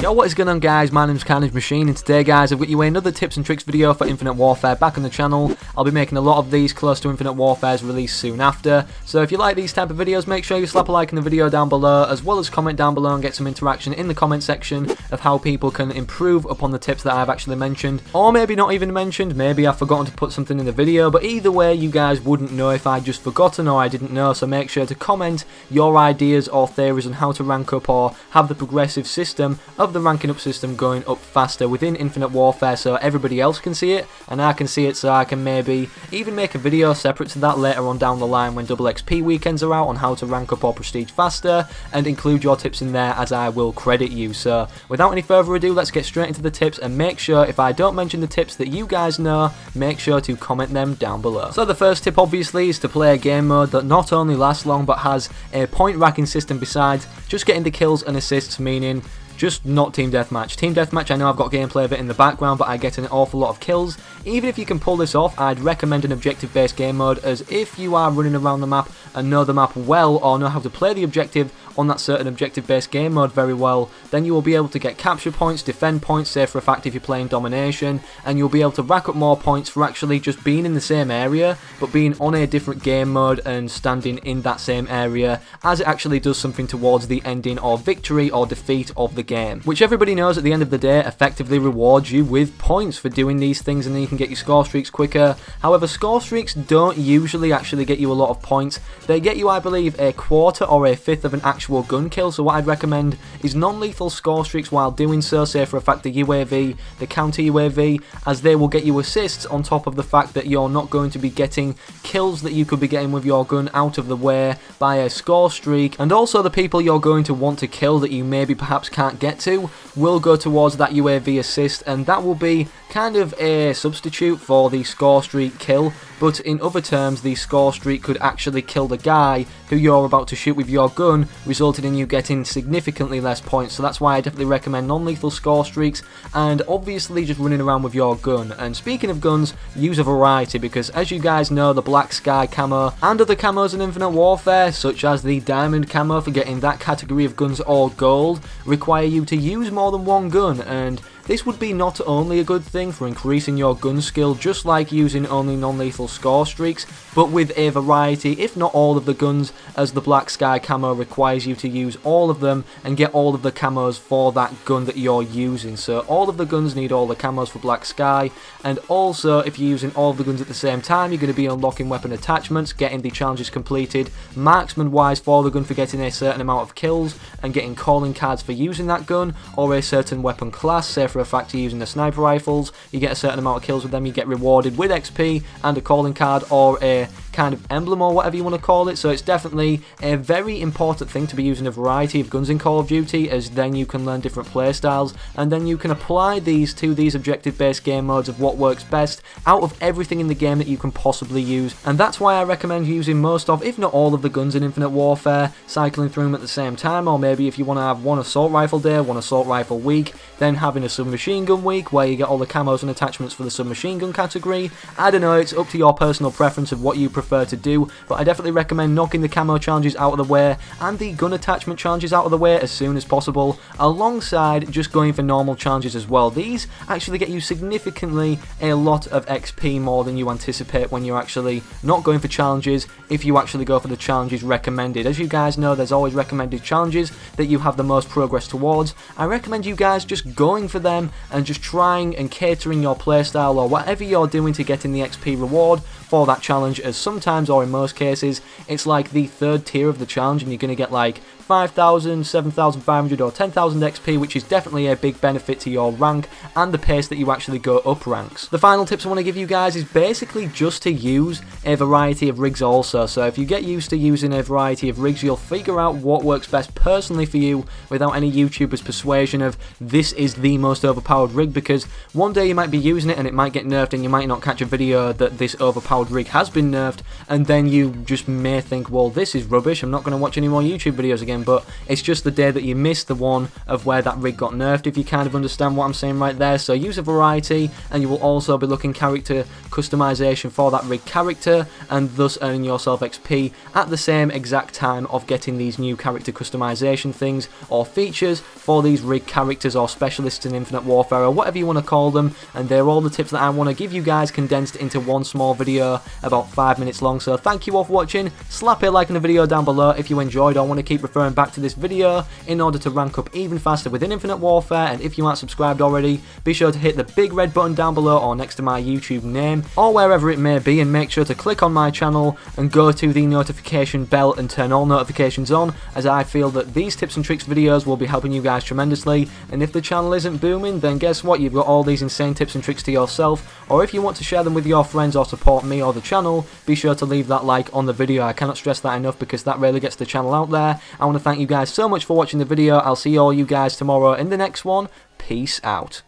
Yo, what is going on, guys? My name's Carnage Machine, and today, guys, I've got you another tips and tricks video for Infinite Warfare back on the channel. I'll be making a lot of these close to Infinite Warfare's release soon after, so if you like these type of videos, make sure you slap a like in the video down below, as well as comment down below and get some interaction in the comment section of how people can improve upon the tips that I've actually mentioned, or maybe not even mentioned, maybe I've forgotten to put something in the video, but either way, you guys wouldn't know if I'd just forgotten or I didn't know, so make sure to comment your ideas or theories on how to rank up or have the progressive system of the ranking up system going up faster within Infinite Warfare so everybody else can see it and I can see it, so I can maybe even make a video separate to that later on down the line when double XP weekends are out on how to rank up or prestige faster, and include your tips in there as I will credit you. So without any further ado, let's get straight into the tips, and make sure if I don't mention the tips that you guys know, make sure to comment them down below. So the first tip obviously is to play a game mode that not only lasts long but has a point racking system besides just getting the kills and assists, meaning just not Team Deathmatch. Team Deathmatch, I know I've got gameplay of it in the background, but I get an awful lot of kills. Even if you can pull this off, I'd recommend an objective-based game mode, as if you are running around the map and know the map well, or know how to play the objective on that certain objective-based game mode very well, then you will be able to get capture points, defend points, say for a fact if you're playing domination, and you'll be able to rack up more points for actually just being in the same area, but being on a different game mode and standing in that same area, as it actually does something towards the ending or victory or defeat of the game, which everybody knows at the end of the day effectively rewards you with points for doing these things, and then you can get your score streaks quicker. However, score streaks don't usually actually get you a lot of points. They get you, I believe, a quarter or a fifth of an actual gun kill, so what I'd recommend is non-lethal score streaks while doing so, say for a fact the UAV, the counter UAV, as they will get you assists on top of the fact that you're not going to be getting kills that you could be getting with your gun out of the way by a score streak, and also the people you're going to want to kill that you maybe perhaps can't get to will go towards that UAV assist, and that will be kind of a substitute for the score streak kill, but in other terms the score streak could actually kill the guy who you're about to shoot with your gun, resulting in you getting significantly less points. So that's why I definitely recommend non-lethal score streaks, and obviously just running around with your gun. And speaking of guns, use a variety, because as you guys know, the Black Sky camo and other camos in Infinite Warfare, such as the Diamond camo for getting that category of guns all gold, require you to use more than one gun, and this would be not only a good thing for increasing your gun skill, just like using only non-lethal score streaks, but with a variety, if not all of the guns, as the Black Sky camo requires you to use all of them and get all of the camos for that gun that you're using. So all of the guns need all the camos for Black Sky, and also if you're using all of the guns at the same time, you're going to be unlocking weapon attachments, getting the challenges completed, marksman wise for the gun for getting a certain amount of kills, and getting calling cards for using that gun, or a certain weapon class, say for a fact you're using the sniper rifles, you get a certain amount of kills with them, you get rewarded with XP and a calling card or a kind of emblem or whatever you want to call it. So it's definitely a very important thing to be using a variety of guns in Call of Duty, as then you can learn different playstyles, and then you can apply these to these objective based game modes of what works best out of everything in the game that you can possibly use. And that's why I recommend using most of, if not all of the guns in Infinite Warfare, cycling through them at the same time, or maybe if you want to have one assault rifle day, one assault rifle week, then having a submachine gun week where you get all the camos and attachments for the submachine gun category. I don't know, it's up to your personal preference of what you prefer to do, but I definitely recommend knocking the camo challenges out of the way and the gun attachment challenges out of the way as soon as possible, alongside just going for normal challenges as well. These actually get you significantly a lot of XP more than you anticipate when you're actually not going for challenges, if you actually go for the challenges recommended. As you guys know, there's always recommended challenges that you have the most progress towards. I recommend you guys just going for them and just trying and catering your playstyle or whatever you're doing to getting the XP reward for that challenge, as sometimes, or in most cases, it's like the third tier of the challenge and you're going to get like 5,000, 7,500 or 10,000 XP, which is definitely a big benefit to your rank and the pace that you actually go up ranks. The final tips I want to give you guys is basically just to use a variety of rigs also. So if you get used to using a variety of rigs, you'll figure out what works best personally for you without any YouTuber's persuasion of this is the most overpowered rig, because one day you might be using it and it might get nerfed and you might not catch a video that this overpowered rig has been nerfed, and then you just may think, well, this is rubbish, I'm not going to watch any more YouTube videos again again, but it's just the day that you missed the one of where that rig got nerfed, if you kind of understand what I'm saying right there. So use a variety, and you will also be looking character customization for that rig character, and thus earning yourself XP at the same exact time of getting these new character customization things or features for these rig characters or specialists in Infinite Warfare, or whatever you want to call them. And they're all the tips that I want to give you guys condensed into one small video about 5 minutes long. So thank you all for watching. Slap a like in the video down below if you enjoyed or want to keep referring back to this video in order to rank up even faster within Infinite Warfare. And if you aren't subscribed already, be sure to hit the big red button down below or next to my YouTube name or wherever it may be, and make sure to click on my channel and go to the notification bell and turn all notifications on, as I feel that these tips and tricks videos will be helping you guys tremendously. And if the channel isn't booming, then guess what, you've got all these insane tips and tricks to yourself, or if you want to share them with your friends or support me or the channel, be sure to leave that like on the video. I cannot stress that enough because that really gets the channel out there. I want to thank you guys so much for watching the video. I'll see all you guys tomorrow in the next one. Peace out.